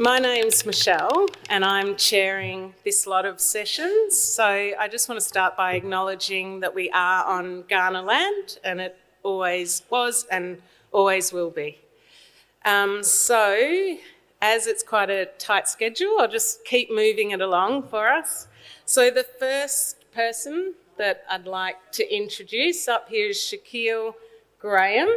My name's Michelle and I'm chairing this lot of sessions. So I just want to start by acknowledging that we are on Kaurna land and it always was and always will be. So as it's quite a tight schedule, I'll just keep moving it along for us. So the first person that I'd like to introduce up here is Shaquille Graham.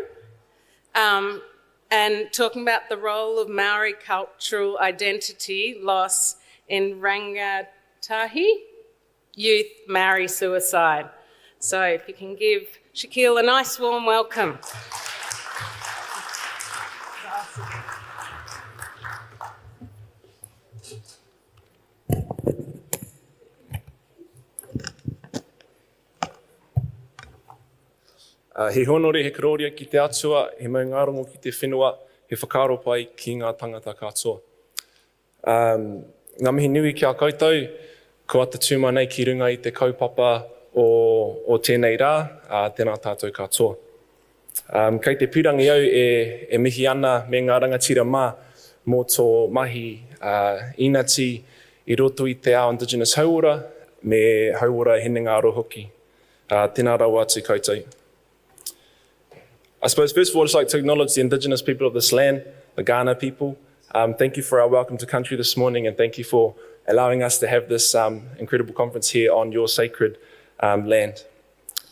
And talking about the role of Maori cultural identity loss in Rangatahi youth Maori suicide. So if you can give Shaquille a nice warm welcome. He honore, he karoria ki te atua, he maungarongo ki te whenua, he whakaro pai ki ngā tangata katoa. Ngā mihi nui ki a koutou, ko ata tūma nei ki runga i te kaupapa o tēnei rā, tēnā tātou katoa. Kei te pirangi au e mihi ana me ngā rangatira mā mō tō mahi inati I roto I te ao Indigenous hauora, me hauora henenga aro hoki. Tēnā rau atu koutou. I suppose first of all, I'd just like to acknowledge the Indigenous people of this land, the Kaurna people. Thank you for our welcome to country this morning and thank you for allowing us to have this incredible conference here on your sacred land.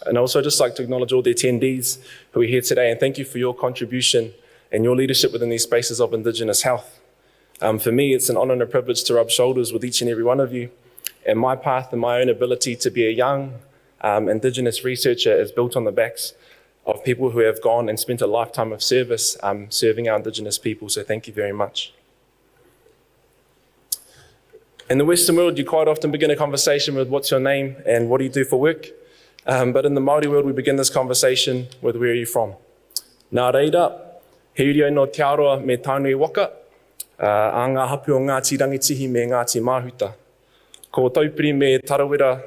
And also I'd just like to acknowledge all the attendees who are here today and thank you for your contribution and your leadership within these spaces of Indigenous health. For me, it's an honour and a privilege to rub shoulders with each and every one of you. And my path and my own ability to be a young Indigenous researcher is built on the backs of people who have gone and spent a lifetime of service serving our Indigenous people, so thank you very much. In the Western world, you quite often begin a conversation with what's your name and what do you do for work? But in the Māori world, we begin this conversation with where are you from? Nā reira, he uri no te aroa me tānu I waka, a ngā hapu o Ngāti Rangatihi me Ngāti Mahuta. Ko taupiri me tarawera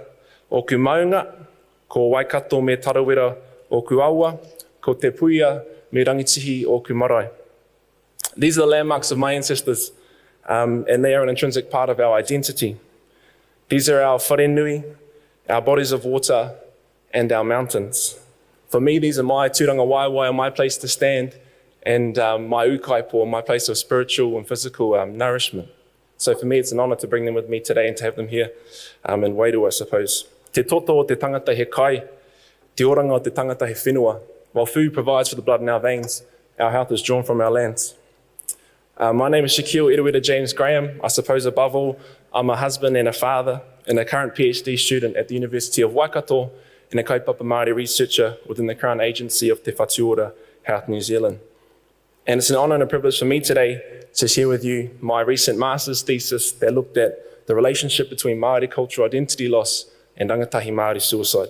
o ku maunga, ko waikato me tarawera o ku aua, ko te puia me rangitihi o ku marae. These are the landmarks of my ancestors, and they are an intrinsic part of our identity. These are our wharenui, our bodies of water, and our mountains. For me, these are my tūranga waiwai, my place to stand, and my ukaipo, my place of spiritual and physical nourishment. So for me, it's an honour to bring them with me today and to have them here in Wairua, I suppose. Te toto o te tangata he kai, te oranga o te tangata he whenua. While food provides for the blood in our veins, our health is drawn from our lands. My name is Shaquille Edward James Graham. I suppose above all, I'm a husband and a father and a current PhD student at the University of Waikato and a Kaupapa Māori researcher within the Crown Agency of Te Whatiora Health New Zealand. And it's an honour and a privilege for me today to share with you my recent master's thesis that looked at the relationship between Māori cultural identity loss and Rangatahi Māori suicide.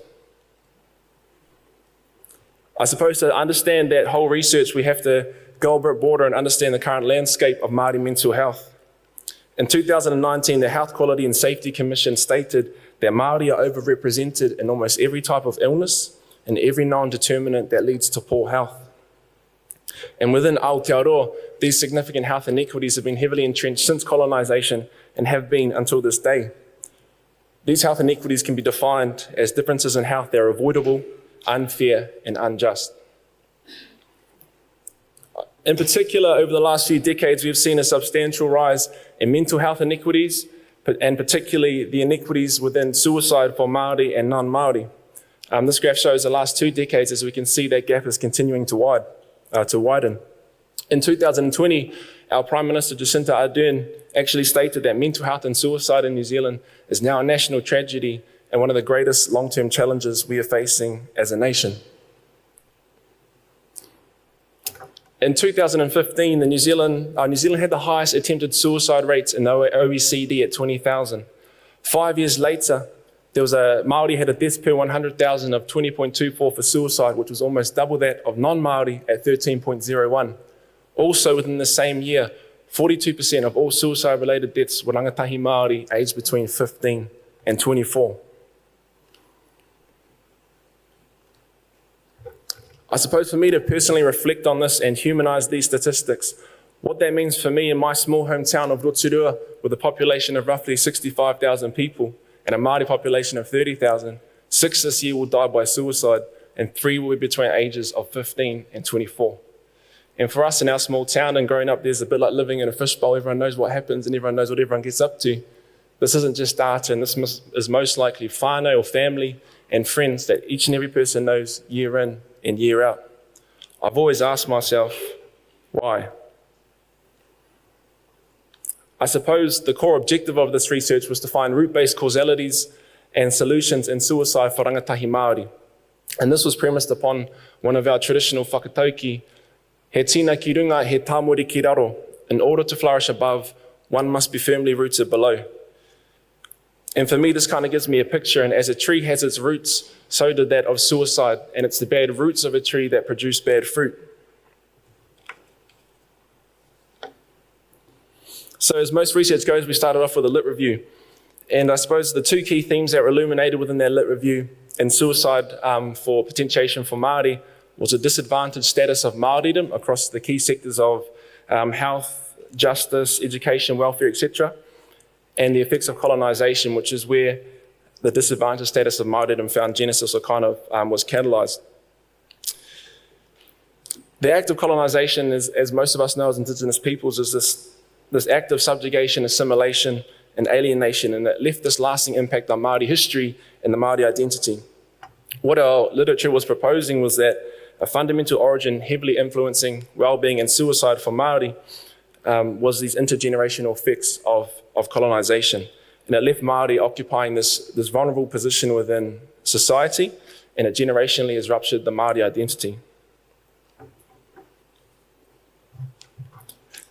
I suppose to understand that whole research, we have to go a bit broader and understand the current landscape of Māori mental health. In 2019, the Health Quality and Safety Commission stated that Māori are overrepresented in almost every type of illness and every known determinant that leads to poor health. And within Aotearoa, these significant health inequities have been heavily entrenched since colonisation and have been until this day. These health inequities can be defined as differences in health that are avoidable, unfair and unjust. In particular, over the last few decades, we've seen a substantial rise in mental health inequities, and particularly the inequities within suicide for Māori and non-Māori. This graph shows the last 2 decades, as we can see that gap is continuing to widen. In 2020, our Prime Minister Jacinta Ardern actually stated that mental health and suicide in New Zealand is now a national tragedy and one of the greatest long-term challenges we are facing as a nation. In 2015, New Zealand had the highest attempted suicide rates in the OECD at 20,000. 5 years later, Māori had a death per 100,000 of 20.24 for suicide, which was almost double that of non-Māori at 13.01. Also within the same year, 42% of all suicide-related deaths were Rangatahi Māori aged between 15 and 24. I suppose for me to personally reflect on this and humanise these statistics, What that means for me in my small hometown of Rotorua, with a population of roughly 65,000 people and a Māori population of 30,000, 6 this year will die by suicide and 3 will be between ages of 15 and 24. And for us in our small town and growing up, there's a bit like living in a fishbowl. Everyone knows what happens and everyone knows what everyone gets up to. This isn't just data, and this is most likely whānau or family and friends that each and every person knows year in and year out. I've always asked myself, why? I suppose the core objective of this research was to find root-based causalities and solutions in suicide for Rangatahi Māori. And this was premised upon one of our traditional whakatauki, he tina ki runga, he tāmori ki raro. In order to flourish above, one must be firmly rooted below. And for me, this kind of gives me a picture, and as a tree has its roots, so did that of suicide, and it's the bad roots of a tree that produce bad fruit. So as most research goes, we started off with a lit review. And I suppose the 2 key themes that were illuminated within that lit review in suicide for potentiation for Māori was a disadvantaged status of Māoridom across the key sectors of health, justice, education, welfare, etc., and the effects of colonisation, which is where the disadvantaged status of Māoridom found genesis or kind of was catalysed. The act of colonisation, as most of us know as Indigenous peoples, is this act of subjugation, assimilation, and alienation, and it left this lasting impact on Māori history and the Māori identity. What our literature was proposing was that a fundamental origin heavily influencing well-being and suicide for Māori was these intergenerational effects of colonisation. And it left Māori occupying this vulnerable position within society, and it generationally has ruptured the Māori identity.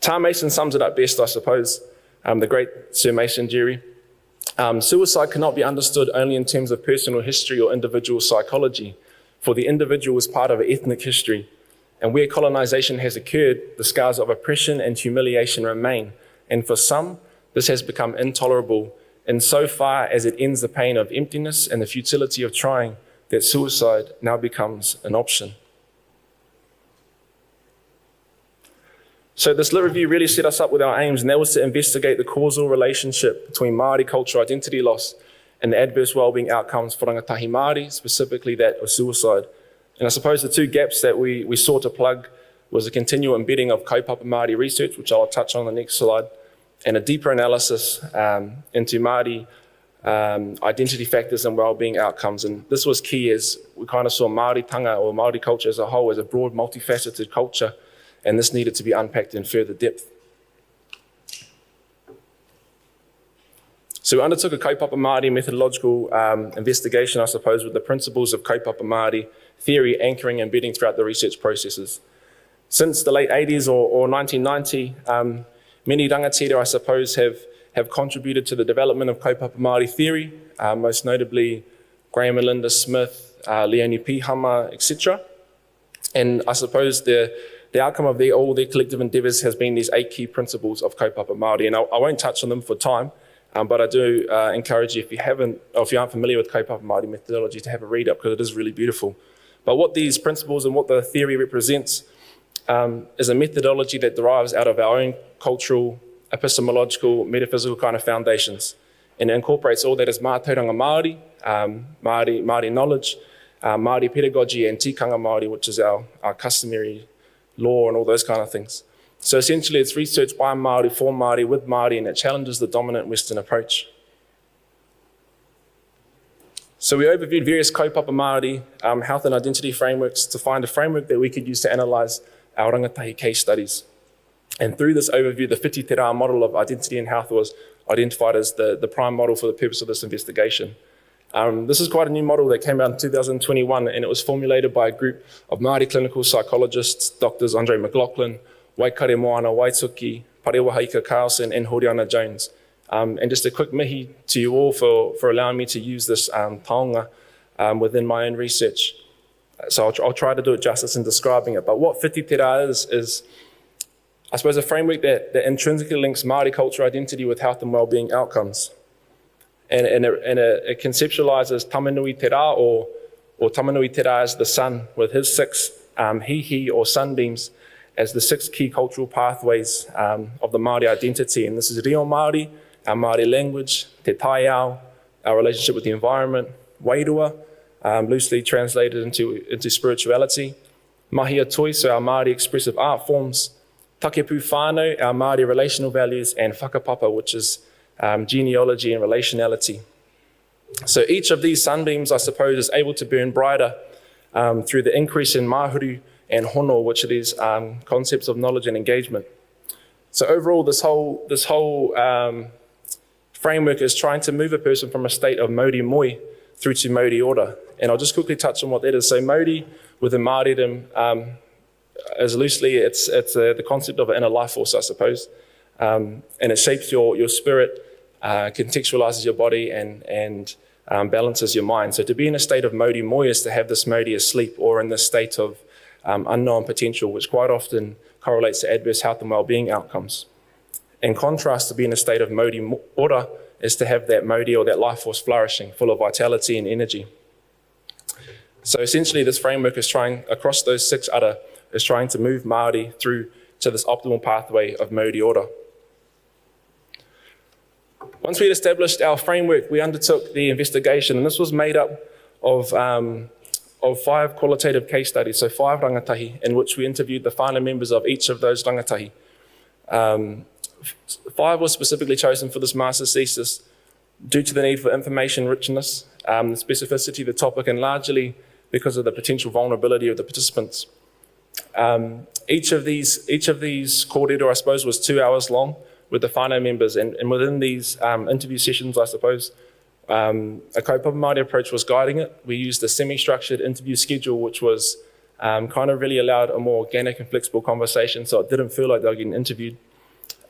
Tom Mason sums it up best, I suppose, the great Sir Mason Jerry. Suicide cannot be understood only in terms of personal history or individual psychology, for the individual is part of an ethnic history, and where colonisation has occurred, the scars of oppression and humiliation remain, and for some, this has become intolerable insofar as it ends the pain of emptiness and the futility of trying, that suicide now becomes an option. So this lit review really set us up with our aims, and that was to investigate the causal relationship between Māori cultural identity loss and the adverse wellbeing outcomes for Rangatahi Māori, specifically that of suicide. And I suppose the 2 gaps that we sought to plug was a continual embedding of Kaupapa Māori research, which I'll touch on the next slide, and a deeper analysis into Māori identity factors and wellbeing outcomes. And this was key as we kind of saw Māoritanga or Māori culture as a whole as a broad, multifaceted culture, and this needed to be unpacked in further depth. So we undertook a Kaupapa Māori methodological investigation, I suppose, with the principles of Kaupapa Māori theory anchoring and embedding throughout the research processes. Since the late 80s or 1990, many rangatira, I suppose, have contributed to the development of Kaupapa Māori theory, most notably Graham and Linda Smith, Leonie Pihama, etc. And I suppose the outcome of all their collective endeavours has been these 8 key principles of Kaupapa Māori, and I won't touch on them for time, but I do encourage you, if you aren't familiar with Kaupapa Māori methodology, to have a read up, because it is really beautiful. But what these principles and what the theory represents is a methodology that derives out of our own cultural, epistemological, metaphysical kind of foundations, and it incorporates all that is mātauranga Māori, Māori knowledge, Māori pedagogy, and tikanga Māori, which is our customary law and all those kind of things. So essentially it's research by Māori, for Māori, with Māori, and it challenges the dominant Western approach. So we overviewed various Kaupapa Māori health and identity frameworks to find a framework that we could use to analyse our rangatahi case studies. And through this overview, the Whiti Te Rā model of identity and health was identified as the prime model for the purpose of this investigation. This is quite a new model that came out in 2021, and it was formulated by a group of Māori clinical psychologists, Drs. McLachlan, Waikare Moana Waituki, Parewahaika Carlson, and Horiana Jones. And just a quick mihi to you all for allowing me to use this taonga within my own research. So I'll try to do it justice in describing it. But what Whiti Te Rā is, I suppose, a framework that intrinsically links Māori cultural identity with health and wellbeing outcomes. And it conceptualizes Tamanui Te Rā, or Tamanui Te Rā as the sun with his 6 hihi or sunbeams, as the 6 key cultural pathways of the Māori identity. And this is Reo Māori, our Māori language, Te Taiao, our relationship with the environment, Wairua, loosely translated into spirituality, Mahi-a-toi, so our Māori expressive art forms, Takepu whānau, our Māori relational values, and Whakapapa, which is genealogy and relationality. So each of these sunbeams, I suppose, is able to burn brighter through the increase in mahuru and hono, which are these concepts of knowledge and engagement. So overall, this whole framework is trying to move a person from a state of Mauri Moe through to Mauri Ora. And I'll just quickly touch on what that is. So Mauri within Māoridom, as loosely, it's the concept of an inner life force, I suppose. And it shapes your spirit, contextualizes your body, and balances your mind. So to be in a state of Mauri Moe is to have this Mauri asleep, or in this state of unknown potential, which quite often correlates to adverse health and well-being outcomes. In contrast, to be in a state of Mauri Ora is to have that Mauri, or that life force, flourishing, full of vitality and energy. So essentially, this framework is trying, across those 6 ara, is trying to move Māori through to this optimal pathway of Mauri Ora. Once we had established our framework, we undertook the investigation, and this was made up of 5 qualitative case studies, so 5 rangatahi, in which we interviewed the whānau members of each of those rangatahi. 5 was specifically chosen for this master's thesis due to the need for information richness, the specificity of the topic, and largely because of the potential vulnerability of the participants. Each of these kōrero, I suppose, was 2 hours long with the whānau members, and within these interview sessions, I suppose, a Kaupapa Māori approach was guiding it. We used a semi-structured interview schedule, which was kind of really allowed a more organic and flexible conversation, so it didn't feel like they were getting interviewed.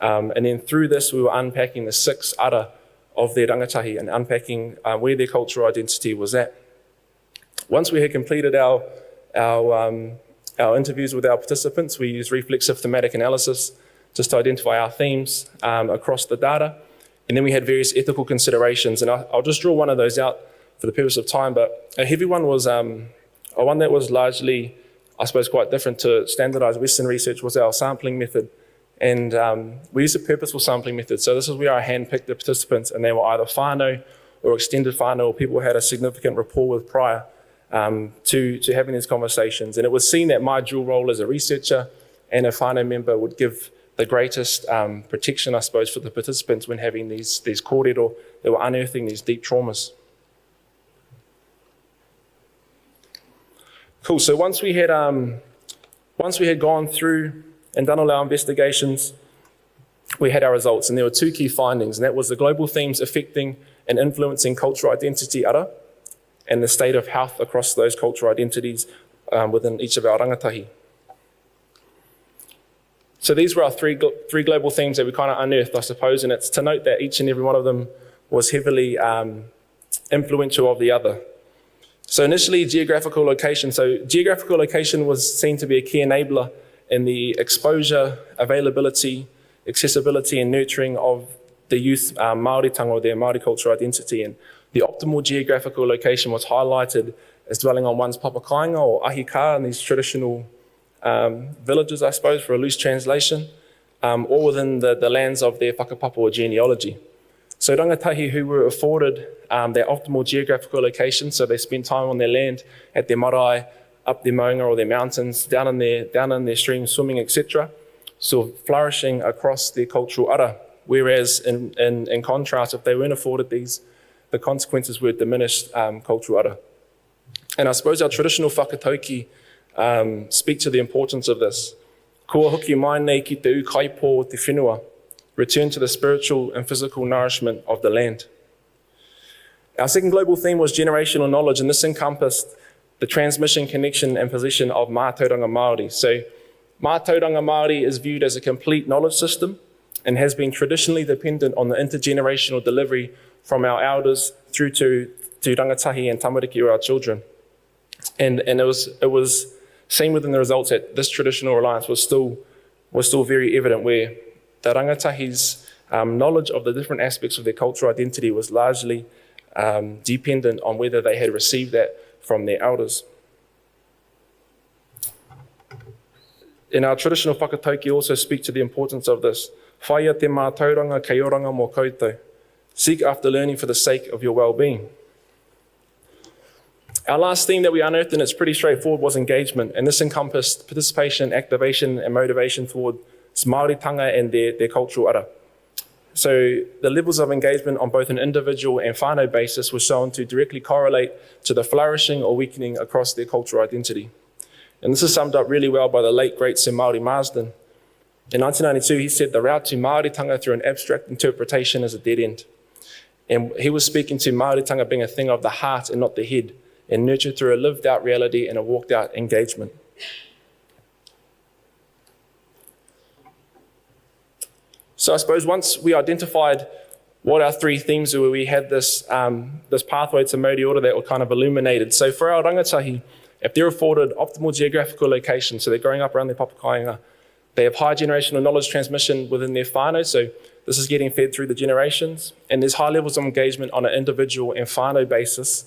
And then through this, we were unpacking the 6 ara of their rangatahi and unpacking where their cultural identity was at. Once we had completed our interviews with our participants, we used reflexive thematic analysis just to identify our themes across the data. And then we had various ethical considerations, and I'll just draw one of those out for the purpose of time, but a heavy one was one that was largely, I suppose, quite different to standardized Western research, was our sampling method. And we used a purposeful sampling method. So this is where I handpicked the participants, and they were either whānau or extended whānau, or people who had a significant rapport with prior to having these conversations. And it was seen that my dual role as a researcher and a whānau member would give the greatest protection, I suppose, for the participants when having these kōrero that were unearthing these deep traumas. Cool, so once we had gone through and done all our investigations, we had our results, and there were 2 key findings, and that was the global themes affecting and influencing cultural identity ara, and the state of health across those cultural identities within each of our rangatahi. So these were our three global themes that we kind of unearthed, I suppose, and it's to note that each and every one of them was heavily influential of the other. So initially, geographical location. So geographical location was seen to be a key enabler in the exposure, availability, accessibility, and nurturing of the youth Māoritanga, or their Māori cultural identity. And the optimal geographical location was highlighted as dwelling on one's papakainga or ahika in these traditional villages, I suppose, for a loose translation, or within the lands of their whakapapa or genealogy. So rangatahi who were afforded their optimal geographical location, so they spent time on their land, at their marae, up their maunga or their mountains, down in their streams, swimming, etc., so flourishing across their cultural ara. Whereas in contrast, if they weren't afforded these, the consequences were diminished cultural ara. And I suppose our traditional whakatauki speak to the importance of this. Kua hoki mai nei ki te ukaipo te whenua, return to the spiritual and physical nourishment of the land. Our second global theme was generational knowledge, and this encompassed the transmission, connection, and possession of Mātauranga Māori. So Mātauranga Māori is viewed as a complete knowledge system and has been traditionally dependent on the intergenerational delivery from our elders through to rangatahi and tamariki, or our children. And it was seen within the results that this traditional reliance was still very evident, where the rangatahi's knowledge of the different aspects of their cultural identity was largely dependent on whether they had received that from their elders. in our traditional whakatauki also speak to the importance of this. Whaia te mātauranga kei oranga mō koutou. Seek after learning for the sake of your well-being. Our last theme that we unearthed, and it's pretty straightforward, was engagement, and this encompassed participation, activation, and motivation towards Māoritanga and their cultural ara. So the levels of engagement on both an individual and whānau basis were shown to directly correlate to the flourishing or weakening across their cultural identity. And this is summed up really well by the late great Sir Mauri Marsden. In 1992, he said the route to Māoritanga through an abstract interpretation is a dead end. And he was speaking to Māoritanga being a thing of the heart and not the head, and nurtured through a lived out reality and a walked out engagement. So I suppose once we identified what our three themes were, we had this pathway to Mauri Ora that were kind of illuminated. So for our rangatahi, if they're afforded optimal geographical location, so they're growing up around their papakainga, they have high generational knowledge transmission within their whānau, so this is getting fed through the generations, and there's high levels of engagement on an individual and whānau basis,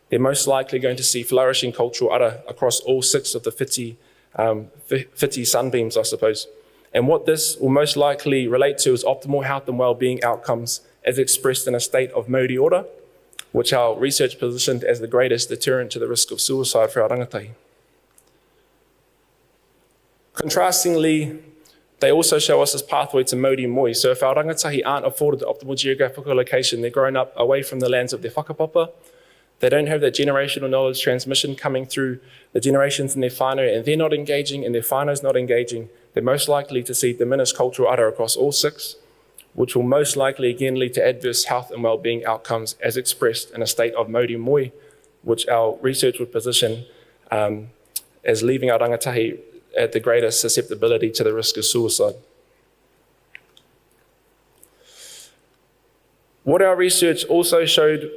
they're most likely going to see flourishing cultural ara across all 6 of the whiti sunbeams, I suppose. And what this will most likely relate to is optimal health and well-being outcomes as expressed in a state of Mauri Ora, which our research positioned as the greatest deterrent to the risk of suicide for our rangatahi. Contrastingly, they also show us this pathway to Mauri Moe. So if our rangatahi aren't afforded the optimal geographical location, they're growing up away from the lands of their whakapapa, they don't have that generational knowledge transmission coming through the generations in their whānau, and they're not engaging and their whānau's not engaging, they're most likely to see diminished cultural ara across all 6, which will most likely again lead to adverse health and well-being outcomes as expressed in a state of Mauri Moe, which our research would position as leaving our rangatahi at the greatest susceptibility to the risk of suicide. What our research also showed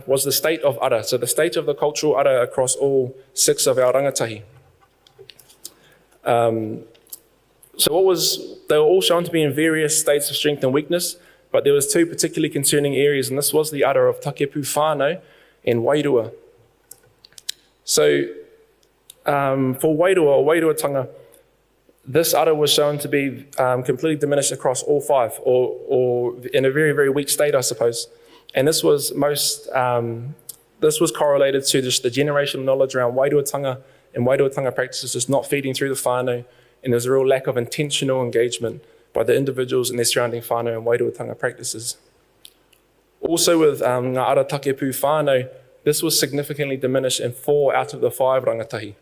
was the state of ara, so the state of the cultural ara across all 6 of our rangatahi. They were all shown to be in various states of strength and weakness, but there was 2 particularly concerning areas, and this was the ara of takepu whānau and Wairua. So for Wairua or Wairuatanga, this ara was shown to be completely diminished across all 5, or in a very, very weak state, I suppose. And this was correlated to just the generational knowledge around Wairuatanga and Wairuatanga practices just not feeding through the whānau, and there's a real lack of intentional engagement by the individuals and their surrounding whānau and Wairuatanga practices. Also with ngā ara takepu whānau, this was significantly diminished in 4 out of the 5 rangatahi.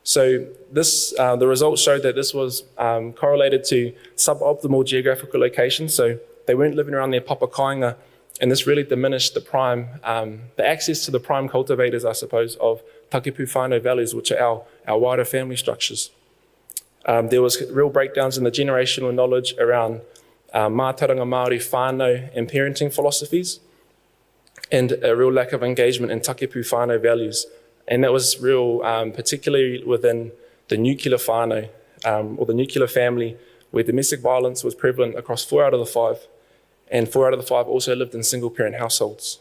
So the results showed that this was correlated to suboptimal geographical locations, so they weren't living around their papakainga, and this really diminished the access to the prime cultivators, I suppose, of takepu whānau values, which are our wider family structures. There was real breakdowns in the generational knowledge around mātauranga Māori whānau and parenting philosophies, and a real lack of engagement in takepu whānau values. And that was real, particularly within the nuclear whānau, or the nuclear family, where domestic violence was prevalent across 4 out of the 5, and 4 out of the 5 also lived in single-parent households.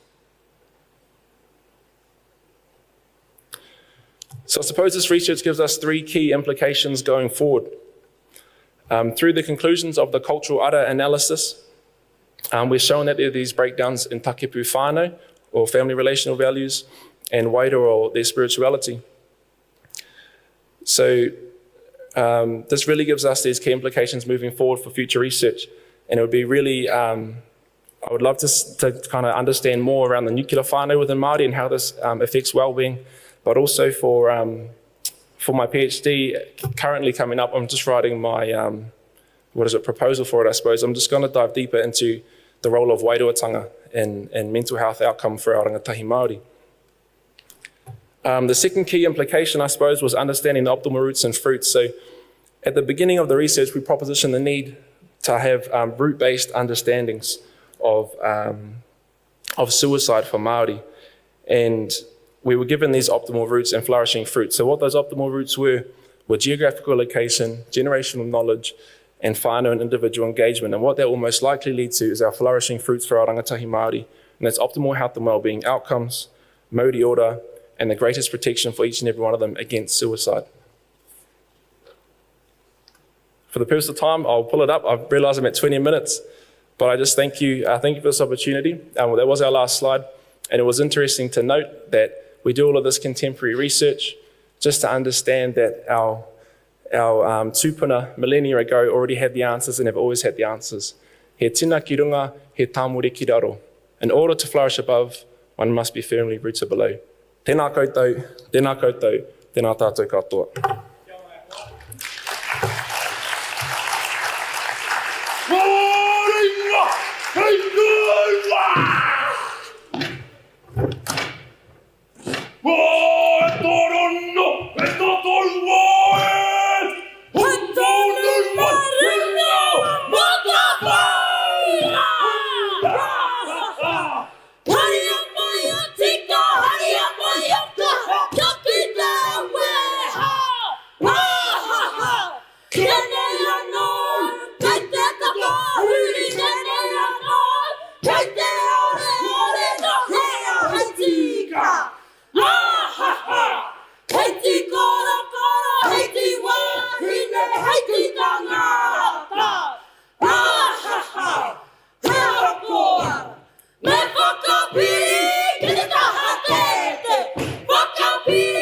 So I suppose this research gives us 3 key implications going forward. Through the conclusions of the cultural ara analysis, we're shown that there are these breakdowns in takepu whānau, or family relational values, and Wairua, or their spirituality. So this really gives us these key implications moving forward for future research. And it would be really, I would love to kind of understand more around the nuclear whānau within Māori and how this affects well-being, but also for my PhD currently coming up, I'm just writing my, proposal for it, I suppose. I'm just going to dive deeper into the role of Wairuatanga and mental health outcome for our Rangatahi Māori. The second key implication, I suppose, was understanding the optimal roots and fruits. So at the beginning of the research, we propositioned the need to have root-based understandings of suicide for Māori. And we were given these optimal roots and flourishing fruits. So what those optimal roots were geographical location, generational knowledge, and whānau and individual engagement. And what that will most likely lead to is our flourishing fruits for our Rangatahi Māori. And that's optimal health and wellbeing outcomes, Mauri Ora, and the greatest protection for each and every one of them against suicide. For the purpose of time, I'll pull it up. I realise I'm at 20 minutes, but I just thank you for this opportunity. That was our last slide, and it was interesting to note that we do all of this contemporary research just to understand that our tūpuna millennia ago already had the answers and have always had the answers. He tina ki runga, he tāmure ki raro. In order to flourish above, one must be firmly rooted below. Tēnā koutou, tēnā koutou, tēnā tātou katoa. Whakapapa